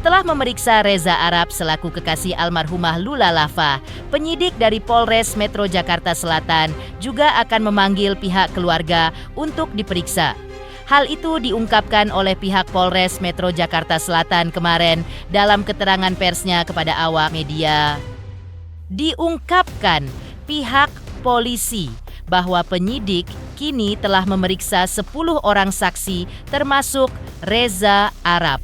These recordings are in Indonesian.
Setelah memeriksa Reza Arab selaku kekasih almarhumah Lula Lava, penyidik dari Polres Metro Jakarta Selatan juga akan memanggil pihak keluarga untuk diperiksa. Hal itu diungkapkan oleh pihak Polres Metro Jakarta Selatan kemarin dalam keterangan persnya kepada awak media. Diungkapkan pihak polisi bahwa penyidik kini telah memeriksa 10 orang saksi termasuk Reza Arab.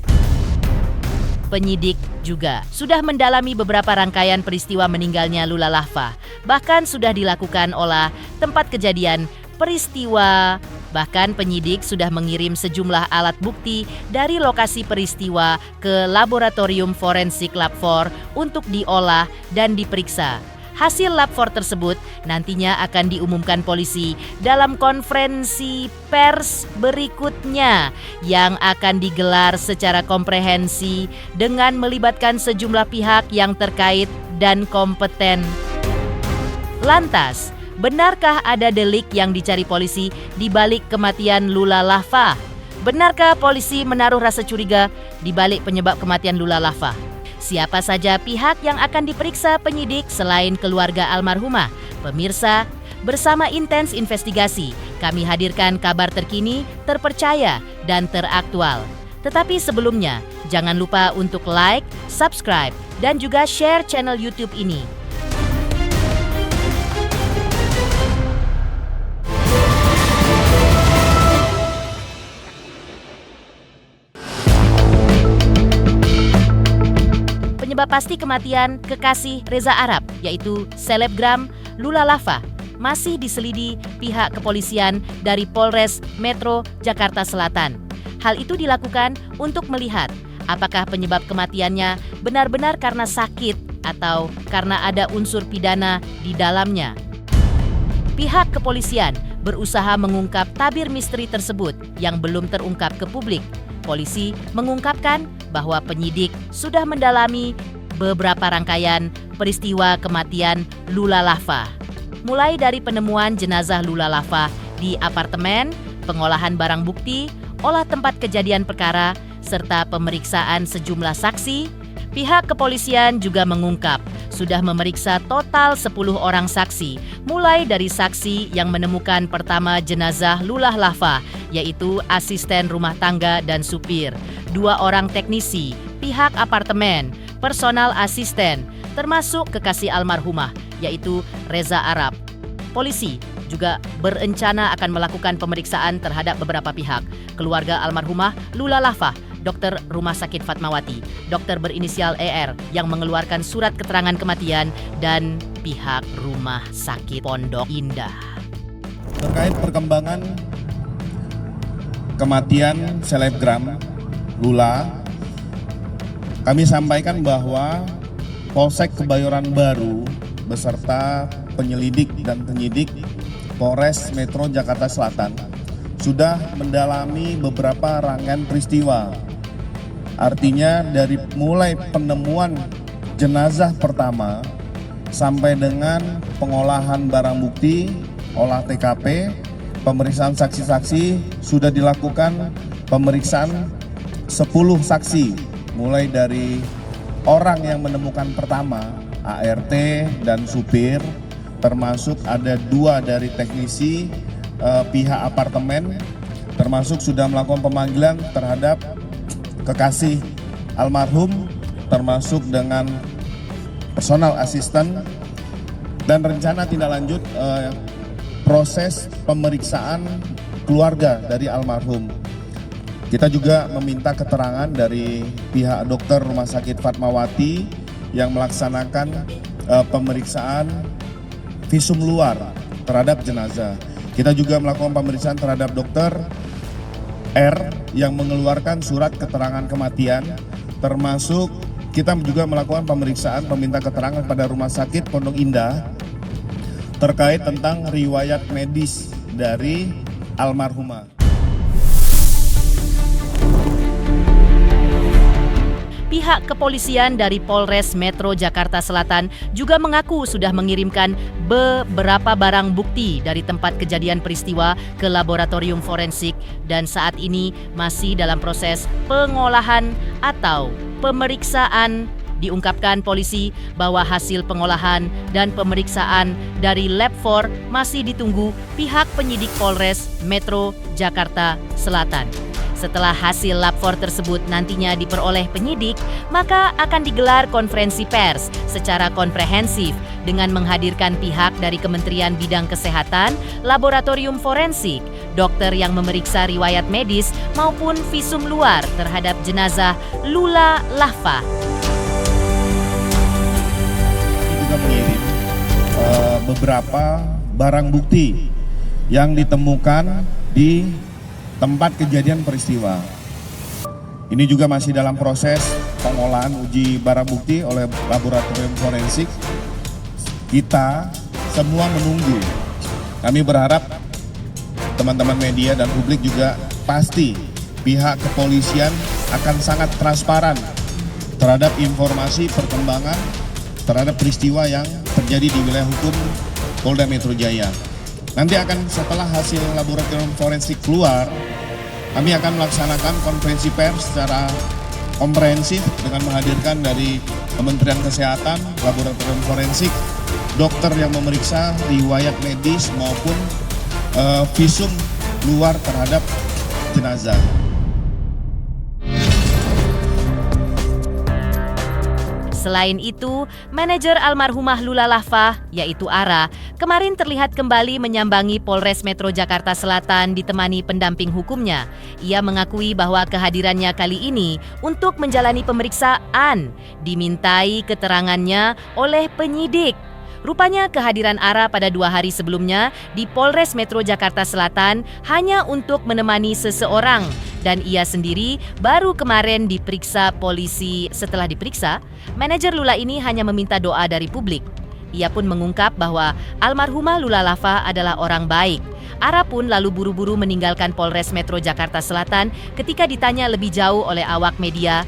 Penyidik juga sudah mendalami beberapa rangkaian peristiwa meninggalnya Lula Lava. Bahkan sudah dilakukan olah tempat kejadian peristiwa. Bahkan penyidik sudah mengirim sejumlah alat bukti dari lokasi peristiwa ke Laboratorium Forensik Lab 4 untuk diolah dan diperiksa. Hasil Lab 4 tersebut nantinya akan diumumkan polisi dalam konferensi pers berikutnya yang akan digelar secara komprehensi dengan melibatkan sejumlah pihak yang terkait dan kompeten. Lantas, benarkah ada delik yang dicari polisi di balik kematian Lula Lava? Benarkah polisi menaruh rasa curiga di balik penyebab kematian Lula Lava? Siapa saja pihak yang akan diperiksa penyidik selain keluarga almarhumah? Pemirsa, bersama Intens Investigasi, kami hadirkan kabar terkini, terpercaya, dan teraktual. Tetapi sebelumnya, jangan lupa untuk like, subscribe, dan juga share channel YouTube ini. Penyebab pasti kematian kekasih Reza Arab, yaitu selebgram Lula Lava, masih diselidiki pihak kepolisian dari Polres Metro Jakarta Selatan. Hal itu dilakukan untuk melihat apakah penyebab kematiannya benar-benar karena sakit atau karena ada unsur pidana di dalamnya. Pihak kepolisian berusaha mengungkap tabir misteri tersebut yang belum terungkap ke publik. Polisi mengungkapkan bahwa penyidik sudah mendalami beberapa rangkaian peristiwa kematian Lula Lava. Mulai dari penemuan jenazah Lula Lava di apartemen, pengolahan barang bukti, olah tempat kejadian perkara, serta pemeriksaan sejumlah saksi. Pihak kepolisian juga mengungkap sudah memeriksa total 10 orang saksi, mulai dari saksi yang menemukan pertama jenazah Lula Lava, yaitu asisten rumah tangga dan supir, 2 orang teknisi, pihak apartemen, personal asisten, termasuk kekasih almarhumah, yaitu Reza Arab. Polisi juga berencana akan melakukan pemeriksaan terhadap beberapa pihak, keluarga almarhumah Lula Lava, dokter Rumah Sakit Fatmawati, dokter berinisial ER yang mengeluarkan surat keterangan kematian, dan pihak Rumah Sakit Pondok Indah. Terkait perkembangan kematian selebgram Lula, kami sampaikan bahwa Polsek Kebayoran Baru beserta penyelidik dan penyidik Polres Metro Jakarta Selatan sudah mendalami beberapa rangkaian peristiwa. Artinya dari mulai penemuan jenazah pertama sampai dengan pengolahan barang bukti, olah TKP, pemeriksaan saksi-saksi, sudah dilakukan pemeriksaan 10 saksi, mulai dari orang yang menemukan pertama, ART dan supir, termasuk ada 2 dari teknisi pihak apartemen, termasuk sudah melakukan pemanggilan terhadap kekasih almarhum, termasuk dengan personal asisten, dan rencana tindak lanjut proses pemeriksaan keluarga dari almarhum. Kita juga meminta keterangan dari pihak dokter Rumah Sakit Fatmawati yang melaksanakan pemeriksaan visum luar terhadap jenazah. Kita juga melakukan pemeriksaan terhadap dokter R yang mengeluarkan surat keterangan kematian, termasuk kita juga melakukan pemeriksaan meminta keterangan pada Rumah Sakit Pondok Indah terkait tentang riwayat medis dari almarhumah. Pihak kepolisian dari Polres Metro Jakarta Selatan juga mengaku sudah mengirimkan beberapa barang bukti dari tempat kejadian peristiwa ke laboratorium forensik dan saat ini masih dalam proses pengolahan atau pemeriksaan. Diungkapkan polisi bahwa hasil pengolahan dan pemeriksaan dari Lab 4 masih ditunggu pihak penyidik Polres Metro Jakarta Selatan. Setelah hasil Lab 4 tersebut nantinya diperoleh penyidik, maka akan digelar konferensi pers secara komprehensif dengan menghadirkan pihak dari Kementerian Bidang Kesehatan, Laboratorium Forensik, dokter yang memeriksa riwayat medis maupun visum luar terhadap jenazah Lula Lava. Juga mengirim beberapa barang bukti yang ditemukan di tempat kejadian peristiwa. Ini juga masih dalam proses pengolahan uji barang bukti oleh laboratorium forensik. Kita semua menunggu. Kami berharap teman-teman media dan publik juga pasti pihak kepolisian akan sangat transparan terhadap informasi perkembangan terhadap peristiwa yang terjadi di wilayah hukum Polda Metro Jaya. Nanti akan setelah hasil laboratorium forensik keluar, kami akan melaksanakan konferensi pers secara komprehensif dengan menghadirkan dari Kementerian Kesehatan, Laboratorium Forensik, dokter yang memeriksa riwayat medis maupun visum luar terhadap jenazah. Selain itu, manajer almarhumah Lula Lava, yaitu Ara, kemarin terlihat kembali menyambangi Polres Metro Jakarta Selatan ditemani pendamping hukumnya. Ia mengakui bahwa kehadirannya kali ini untuk menjalani pemeriksaan, dimintai keterangannya oleh penyidik. Rupanya kehadiran Ara pada 2 hari sebelumnya di Polres Metro Jakarta Selatan hanya untuk menemani seseorang dan ia sendiri baru kemarin diperiksa polisi. Setelah diperiksa, manajer Lula ini hanya meminta doa dari publik. Ia pun mengungkap bahwa almarhumah Lula Lava adalah orang baik. Ara pun lalu buru-buru meninggalkan Polres Metro Jakarta Selatan ketika ditanya lebih jauh oleh awak media.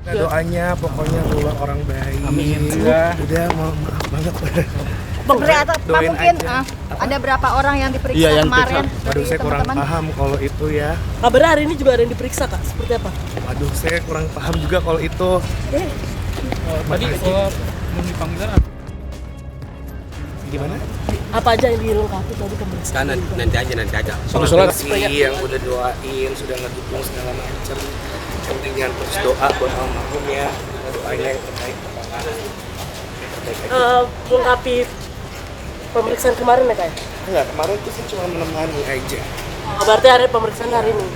Doanya pokoknya Lula orang baik. Amin. Udah maaf banget. Bang Bre, atau Pak mungkin ada berapa orang yang diperiksa yang kemarin diperiksa. Waduh, dari saya kurang teman-teman? paham kalau itu ya. Kabarnya hari ini juga ada yang diperiksa, Kak. Seperti apa? Waduh, saya kurang paham juga kalau itu. Tadi kalau belum dipanggil apa? Gimana? Apa aja yang dilengkapi tadi pemeriksaan? Nanti aja. Terima kasih yang udah doain, sudah ngedukung segala macam. Jangan terus doa buat almarhum ya. Doanya yang terbaik. Melengkapi pemeriksaan kemarin ya, Kak? Enggak, kemarin itu sih cuma menemani aja. Berarti hari pemeriksaan hari ini.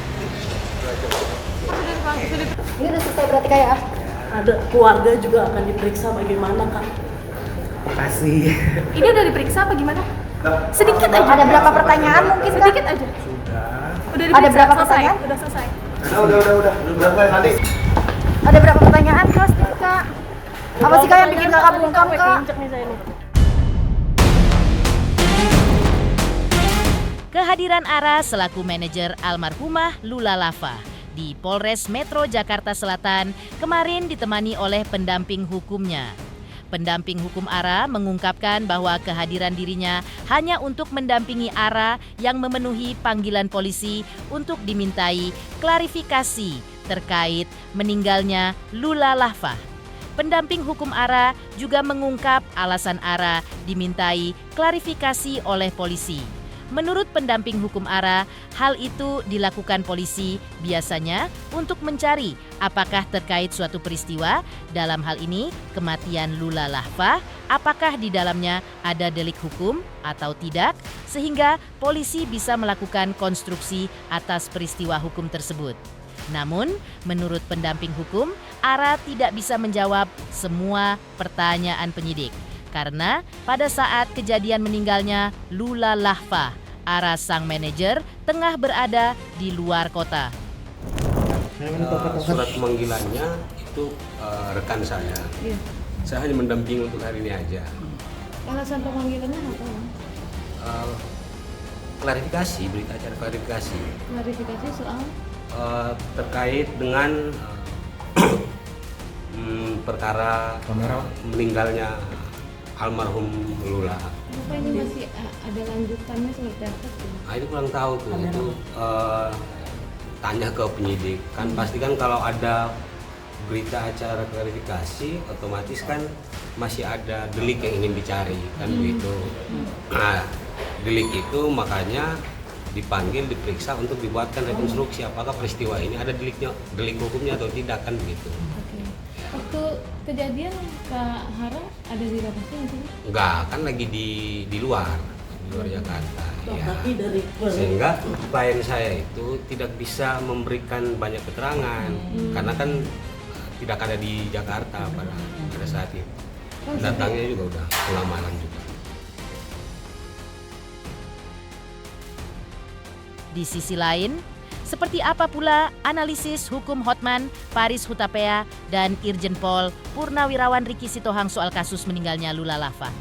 Ini udah selesai berarti kayak Ada keluarga juga akan diperiksa bagaimana, Kak? Makasih. Ini udah diperiksa apa gimana? Sedikit aja. ada berapa pertanyaan mungkin Kak? Sedikit aja. Udah Ada diperiksa, berapa selesai. pertanyaan? Udah selesai. Udah. Nanti. Ada berapa pertanyaan Kak? Kak? Apa sih Kak yang bikin Kakak bungkam Kak? Keinjek nih saya nih. Kehadiran Ara selaku manajer almarhumah Lula Lava di Polres Metro Jakarta Selatan kemarin ditemani oleh pendamping hukumnya. Pendamping hukum Ara mengungkapkan bahwa kehadiran dirinya hanya untuk mendampingi Ara yang memenuhi panggilan polisi untuk dimintai klarifikasi terkait meninggalnya Lula Lava. Pendamping hukum Ara juga mengungkap alasan Ara dimintai klarifikasi oleh polisi. Menurut pendamping hukum Ara, hal itu dilakukan polisi biasanya untuk mencari apakah terkait suatu peristiwa, dalam hal ini kematian Lula Lava, apakah di dalamnya ada delik hukum atau tidak, sehingga polisi bisa melakukan konstruksi atas peristiwa hukum tersebut. Namun, menurut pendamping hukum, Ara tidak bisa menjawab semua pertanyaan penyidik. Karena pada saat kejadian meninggalnya Lula Lava, Ara sang manajer tengah berada di luar kota. Surat pemanggilannya itu rekan saya. Iya. Saya hanya mendampingi untuk hari ini aja. Alasan pemanggilannya apa? Klarifikasi, berita acara klarifikasi Klarifikasi soal terkait dengan perkara meninggalnya almarhum Lula. apa ini masih ada lanjutannya seperti apa tuh? Itu kurang tahu tuh. Itu tanya ke penyidik. Kan pasti kan kalau ada berita acara klarifikasi otomatis kan masih ada delik yang ingin dicari kan begitu. Nah, delik itu makanya dipanggil, diperiksa untuk dibuatkan rekonstruksi apakah peristiwa ini ada delik hukumnya atau tidak kan begitu. Oke. Waktu kejadian Pak Hara ada di lokasi nggak? Enggak, kan lagi di luar Jakarta. Ya. Sehingga klien saya itu tidak bisa memberikan banyak keterangan karena kan tidak ada di Jakarta pada saat itu. Datangnya juga udah pulang malam juga. Di sisi lain, seperti apa pula analisis hukum Hotman Paris Hutapea dan Irjen Pol Purnawirawan Riki Sitohang soal kasus meninggalnya Lula Lava?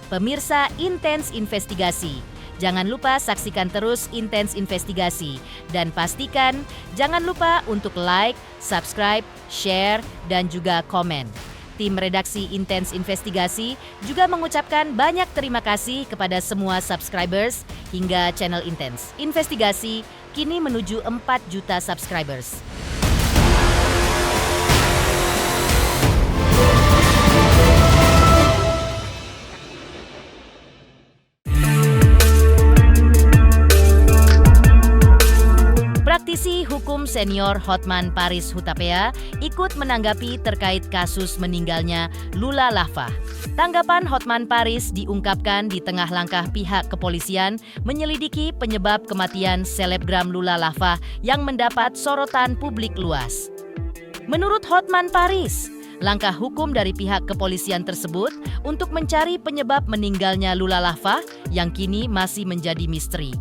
Pemirsa Intens Investigasi, jangan lupa saksikan terus Intens Investigasi dan pastikan jangan lupa untuk like, subscribe, share, dan juga komen. Tim redaksi Intens Investigasi juga mengucapkan banyak terima kasih kepada semua subscribers hingga channel Intens Investigasi kini menuju 4 juta subscribers. Praktisi hukum senior Hotman Paris Hutapea ikut menanggapi terkait kasus meninggalnya Lula Lava. Tanggapan Hotman Paris diungkapkan di tengah langkah pihak kepolisian menyelidiki penyebab kematian selebgram Lula Lava yang mendapat sorotan publik luas. Menurut Hotman Paris, langkah hukum dari pihak kepolisian tersebut untuk mencari penyebab meninggalnya Lula Lava yang kini masih menjadi misteri.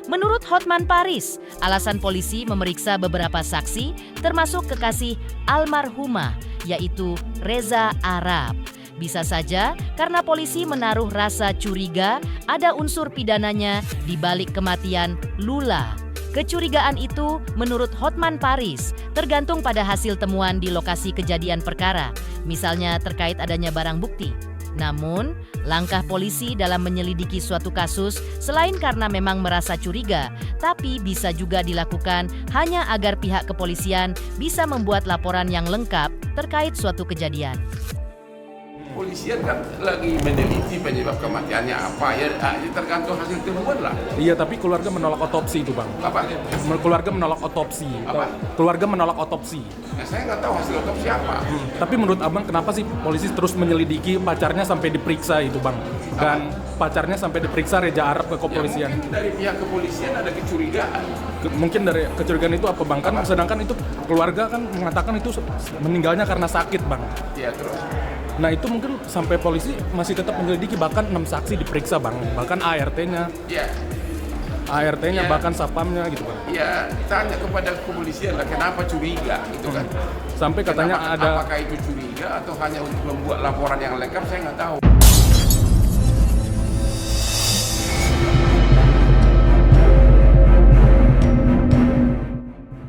Menurut Hotman Paris, alasan polisi memeriksa beberapa saksi termasuk kekasih almarhumah yaitu Reza Arab. Bisa saja karena polisi menaruh rasa curiga ada unsur pidananya di balik kematian Lula. Kecurigaan itu menurut Hotman Paris tergantung pada hasil temuan di lokasi kejadian perkara, misalnya terkait adanya barang bukti. Namun, langkah polisi dalam menyelidiki suatu kasus selain karena memang merasa curiga, tapi bisa juga dilakukan hanya agar pihak kepolisian bisa membuat laporan yang lengkap terkait suatu kejadian. Polisian kan lagi meneliti penyebab kematiannya apa ya, tergantung hasil temuan lah. Iya, tapi keluarga menolak otopsi itu, Bang. Apa? Keluarga menolak otopsi. Apa? Keluarga menolak otopsi. Ya, saya nggak tahu hasil otopsi apa. Tapi menurut Abang kenapa sih polisi terus menyelidiki pacarnya sampai diperiksa itu, Bang? Dan pacarnya sampai diperiksa Reza Arab ke kepolisian. Ya, mungkin dari pihak kepolisian ada kecurigaan. Mungkin dari kecurigaan itu apa, Bang? Kan sedangkan itu keluarga kan mengatakan itu meninggalnya karena sakit, Bang. Iya, terus. Nah itu mungkin sampai polisi masih tetap menyelidiki, bahkan 6 saksi diperiksa, Bang, bahkan ART-nya, Iya. ART-nya Ya. bahkan sapamnya gitu, Bang. Ya, tanya kepada kepolisian lah kenapa curiga gitu kan. Sampai katanya ada apakah itu curiga atau hanya untuk membuat laporan yang lengkap, saya nggak tahu.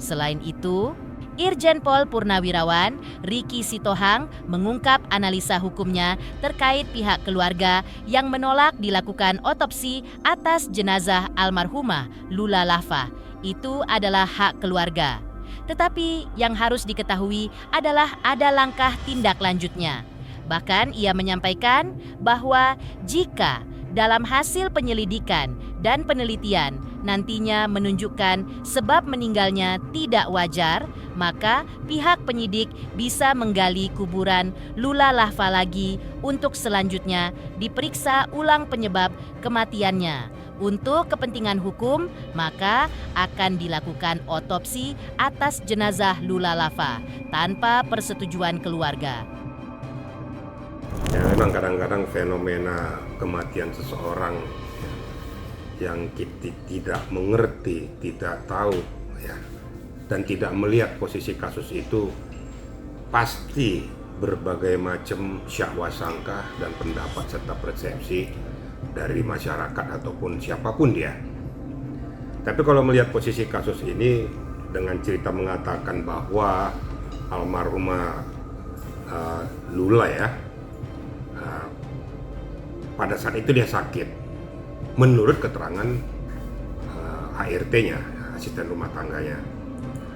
Selain itu, Irjen Pol Purnawirawan Riki Sitohang mengungkap analisa hukumnya terkait pihak keluarga yang menolak dilakukan otopsi atas jenazah almarhumah Lula Lava. Itu adalah hak keluarga. Tetapi yang harus diketahui adalah ada langkah tindak lanjutnya. Bahkan ia menyampaikan bahwa jika dalam hasil penyelidikan dan penelitian nantinya menunjukkan sebab meninggalnya tidak wajar, maka pihak penyidik bisa menggali kuburan Lula Lava lagi untuk selanjutnya diperiksa ulang penyebab kematiannya. Untuk kepentingan hukum, maka akan dilakukan otopsi atas jenazah Lula Lava tanpa persetujuan keluarga. Ya, memang kadang-kadang fenomena kematian seseorang yang kita tidak mengerti, tidak tahu, ya, dan tidak melihat posisi kasus itu, pasti berbagai macam syakwasangka dan pendapat serta persepsi dari masyarakat ataupun siapapun dia. Tapi kalau melihat posisi kasus ini dengan cerita mengatakan bahwa almarhumah Lula ya, pada saat itu dia sakit. Menurut keterangan ART-nya, asisten rumah tangganya,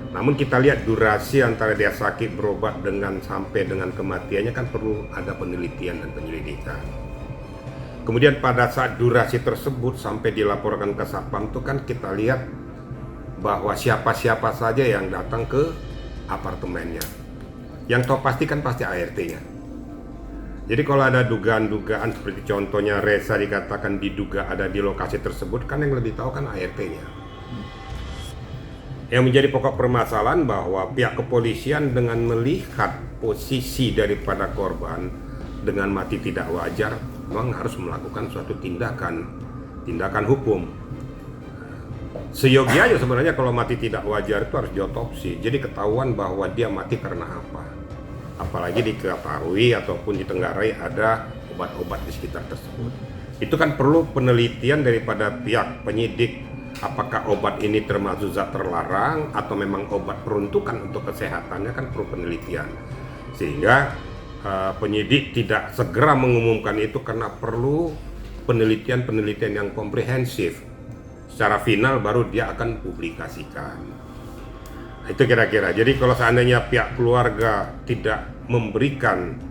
Namun kita lihat durasi antara dia sakit berobat dengan sampai dengan kematiannya kan perlu ada penelitian dan penyelidikan. Kemudian pada saat durasi tersebut sampai dilaporkan ke Satpam itu kan kita lihat bahwa siapa-siapa saja yang datang ke apartemennya. Yang tahu pasti kan pasti ART-nya. Jadi kalau ada dugaan-dugaan seperti contohnya Reza dikatakan diduga ada di lokasi tersebut, kan yang lebih tahu kan ART-nya. Yang menjadi pokok permasalahan bahwa pihak kepolisian dengan melihat posisi daripada korban dengan mati tidak wajar, memang harus melakukan suatu tindakan hukum. Seyogianya sebenarnya kalau mati tidak wajar itu harus diotopsi, jadi ketahuan bahwa dia mati karena apa. Apalagi diketahui ataupun ditenggarai ada obat-obat di sekitar tersebut. Itu kan perlu penelitian daripada pihak penyidik, apakah obat ini termasuk zat terlarang atau memang obat peruntukan untuk kesehatannya, kan perlu penelitian. Sehingga penyidik tidak segera mengumumkan itu karena perlu penelitian yang komprehensif. Secara final baru dia akan publikasikan. Itu kira-kira. Jadi kalau seandainya pihak keluarga tidak memberikan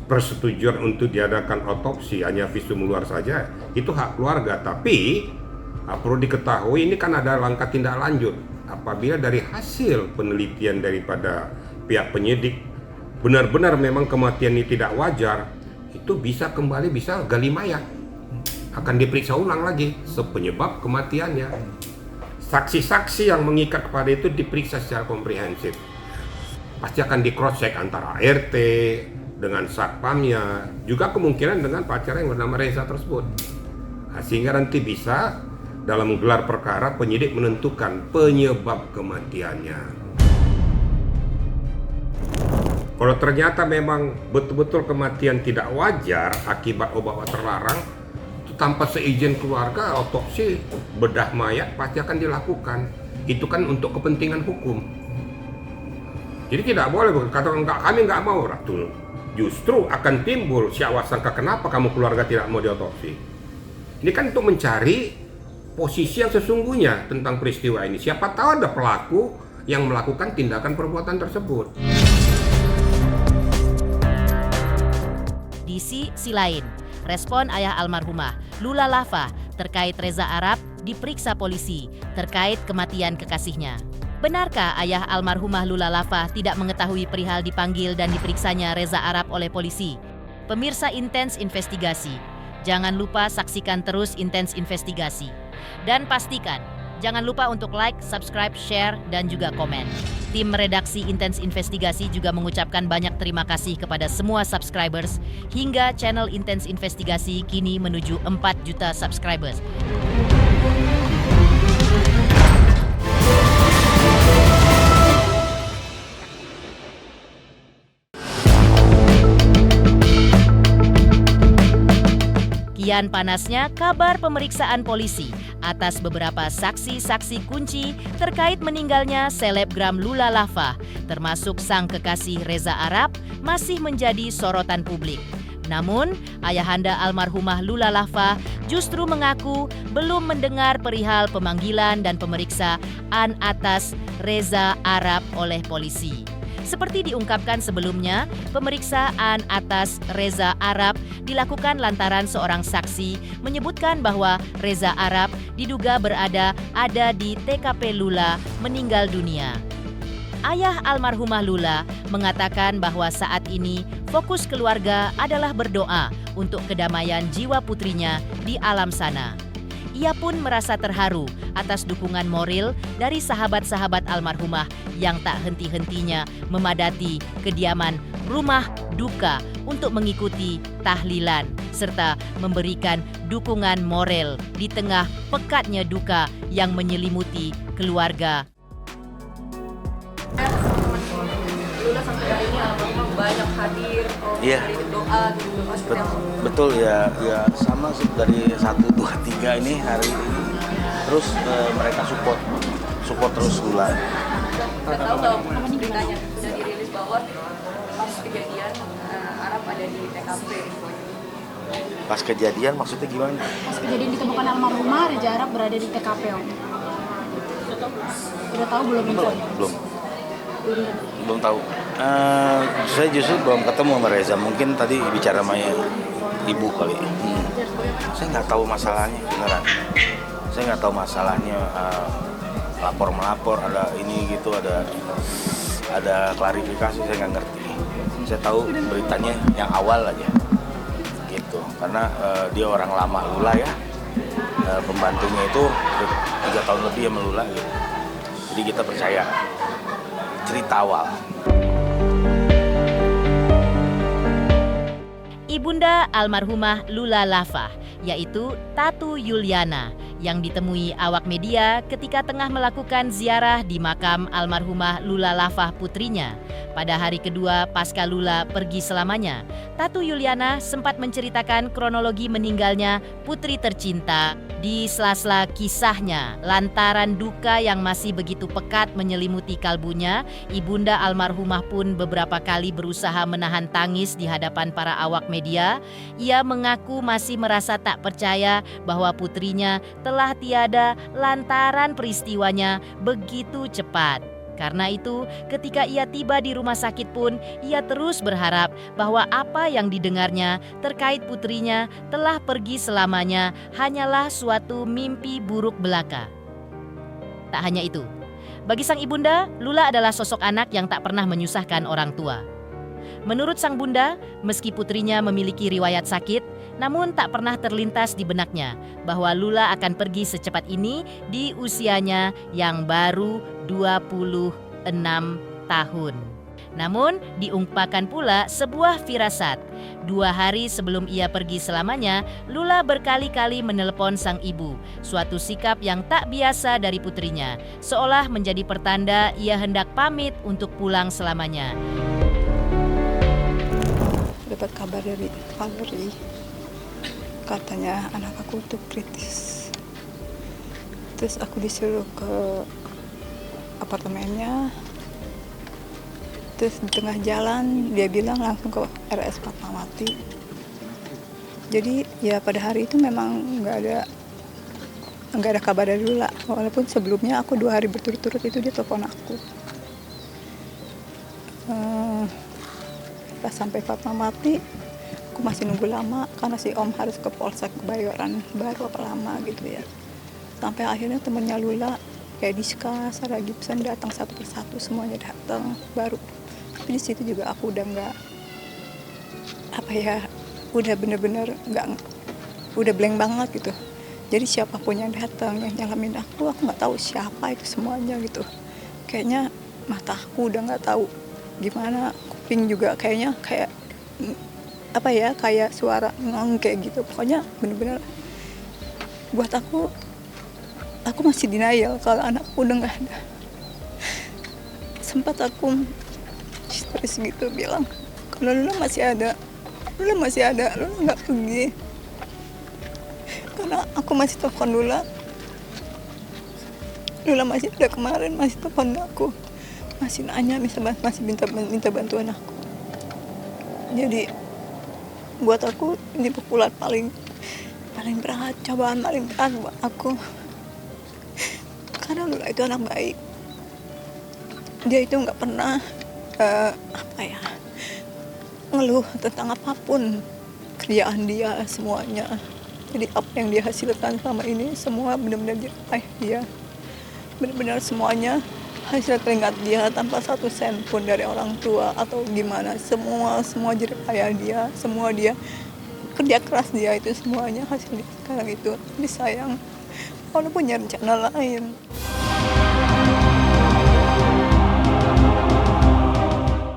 persetujuan untuk diadakan otopsi, hanya visum luar saja, itu hak keluarga. Tapi perlu diketahui ini kan ada langkah tindak lanjut. Apabila dari hasil penelitian daripada pihak penyidik benar-benar memang kematian ini tidak wajar, itu bisa gali mayat, akan diperiksa ulang lagi sepenyebab kematiannya. Saksi-saksi yang mengikat kepada itu diperiksa secara komprehensif. Pasti akan di cross check antara ART dengan satpamnya, juga kemungkinan dengan pacar yang bernama Reza tersebut. Sehingga nanti bisa dalam gelar perkara penyidik menentukan penyebab kematiannya. Kalau ternyata memang betul-betul kematian tidak wajar akibat obat-obat terlarang, tanpa seizin keluarga, otopsi bedah mayat pasti akan dilakukan. Itu kan untuk kepentingan hukum. Jadi tidak boleh katakan kami nggak mau, Ratu. Justru akan timbul syahwat sangka kenapa kamu keluarga tidak mau diotopsi. Ini kan untuk mencari posisi yang sesungguhnya tentang peristiwa ini. Siapa tahu ada pelaku yang melakukan tindakan perbuatan tersebut. Di sisi lain, respon ayah almarhumah Lula Lava terkait Reza Arab diperiksa polisi terkait kematian kekasihnya. Benarkah ayah almarhumah Lula Lava tidak mengetahui perihal dipanggil dan diperiksanya Reza Arab oleh polisi? Pemirsa Intens Investigasi, jangan lupa saksikan terus Intens Investigasi. Dan pastikan, jangan lupa untuk like, subscribe, share, dan juga komen. Tim redaksi Intens Investigasi juga mengucapkan banyak terima kasih kepada semua subscribers hingga channel Intens Investigasi kini menuju 4 juta subscribers. Kian panasnya kabar pemeriksaan polisi atas beberapa saksi-saksi kunci terkait meninggalnya selebgram Lula Lava, termasuk sang kekasih Reza Arab, masih menjadi sorotan publik. Namun, ayahanda almarhumah Lula Lava justru mengaku belum mendengar perihal pemanggilan dan pemeriksaan atas Reza Arab oleh polisi. Seperti diungkapkan sebelumnya, pemeriksaan atas Reza Arab dilakukan lantaran seorang saksi menyebutkan bahwa Reza Arab diduga ada di TKP Lula meninggal dunia. Ayah almarhumah Lula mengatakan bahwa saat ini fokus keluarga adalah berdoa untuk kedamaian jiwa putrinya di alam sana. Ia pun merasa terharu atas dukungan moral dari sahabat-sahabat almarhumah yang tak henti-hentinya memadati kediaman rumah duka untuk mengikuti tahlilan serta memberikan dukungan moral di tengah pekatnya duka yang menyelimuti keluarga. Lula sampai hari ini almarhumah banyak hadir, doa gitu. Betul ya sama sih dari 1, 2, 3 ini hari ini terus mereka support terus Lula. Nggak tahu bahwa beritanya sudah dirilis bahwa pas kejadian Arab ada di TKP. Pas kejadian maksudnya gimana? Pas kejadian ditemukan almarhumah, Reza Arab berada di TKP. Udah tahu belum infonya? Belum tahu. Saya justru belum ketemu sama Reza. Mungkin tadi bicara sama ibu kali. Saya nggak tahu masalahnya beneran. Saya nggak tahu masalahnya. Lapor melapor ada ini gitu, ada klarifikasi, saya nggak ngerti. Saya tahu beritanya yang awal aja gitu, karena dia orang lama Lula ya, pembantunya itu 3 tahun lebih sama Lula gitu. Jadi kita percaya cerita awal. Ibunda almarhumah Lula Lava, yaitu Tatu Yuliana, yang ditemui awak media ketika tengah melakukan ziarah di makam almarhumah Lula Lava putrinya. Pada hari kedua pasca Lula pergi selamanya, Tatu Yuliana sempat menceritakan kronologi meninggalnya putri tercinta. Di sela-sela kisahnya, lantaran duka yang masih begitu pekat menyelimuti kalbunya, ibunda almarhumah pun beberapa kali berusaha menahan tangis di hadapan para awak media. Ia mengaku masih merasa tak percaya bahwa putrinya telah tiada lantaran peristiwanya begitu cepat. Karena itu, ketika ia tiba di rumah sakit pun, ia terus berharap bahwa apa yang didengarnya terkait putrinya telah pergi selamanya hanyalah suatu mimpi buruk belaka. Tak hanya itu, bagi sang ibunda, Lula adalah sosok anak yang tak pernah menyusahkan orang tua. Menurut sang bunda, meski putrinya memiliki riwayat sakit, namun tak pernah terlintas di benaknya bahwa Lula akan pergi secepat ini di usianya yang baru 26 tahun. Namun diungkapkan pula sebuah firasat. 2 hari sebelum ia pergi selamanya, Lula berkali-kali menelepon sang ibu. Suatu sikap yang tak biasa dari putrinya, seolah menjadi pertanda ia hendak pamit untuk pulang selamanya. Dapat kabar dari Valerie, katanya anak aku tuh kritis. Terus aku disuruh ke apartemennya. Terus di tengah jalan dia bilang langsung ke RS Fatmawati. Jadi ya pada hari itu memang nggak ada kabar dari Lula. Walaupun sebelumnya aku 2 hari berturut-turut itu dia telepon aku. Pas sampai Fatmawati, aku masih nunggu lama karena si Om harus ke Polsek Kebayoran Baru apa lama gitu ya. Sampai akhirnya temennya Lula kayak Diska, Sarah Gibson datang satu persatu, semuanya datang baru. Tapi di situ juga aku udah nggak udah bener-bener udah blank banget gitu. Jadi siapapun yang datang yang nyalamin aku nggak tahu siapa itu semuanya gitu. Kayaknya mata aku udah nggak tahu gimana, kuping juga kayaknya kayak suara ngong kayak gitu. Pokoknya bener-bener buat aku masih denial kalau anakku udah nggak ada. Sempat aku histeris gitu bilang kalau Lula masih ada, Lula nggak pergi. Karena aku masih telepon Lula masih ada kemarin, masih telepon aku, masih nanya, masih minta bantuan aku. Jadi buat aku ini pukulan paling berat, cobaan paling berat buat aku. Karena Lula itu anak baik. Dia itu nggak pernah ngeluh tentang apapun, kerjaan dia semuanya. Jadi apa yang dia hasilkan selama ini semua benar-benar diraih dia. Benar-benar semuanya hasil keringat dia tanpa 1 sen pun dari orang tua atau gimana. Semua jerih payah dia, semua dia kerja keras dia, itu semuanya hasilnya sekarang itu. Tapi sayang, kalau punya rencana lain.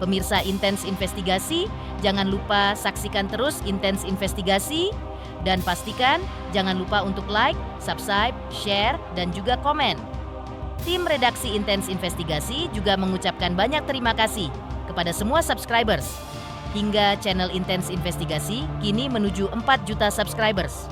Pemirsa Intens Investigasi, jangan lupa saksikan terus Intens Investigasi dan pastikan jangan lupa untuk like, subscribe, share, dan juga komen. Tim redaksi Intens Investigasi juga mengucapkan banyak terima kasih kepada semua subscribers. Hingga channel Intens Investigasi kini menuju 4 juta subscribers.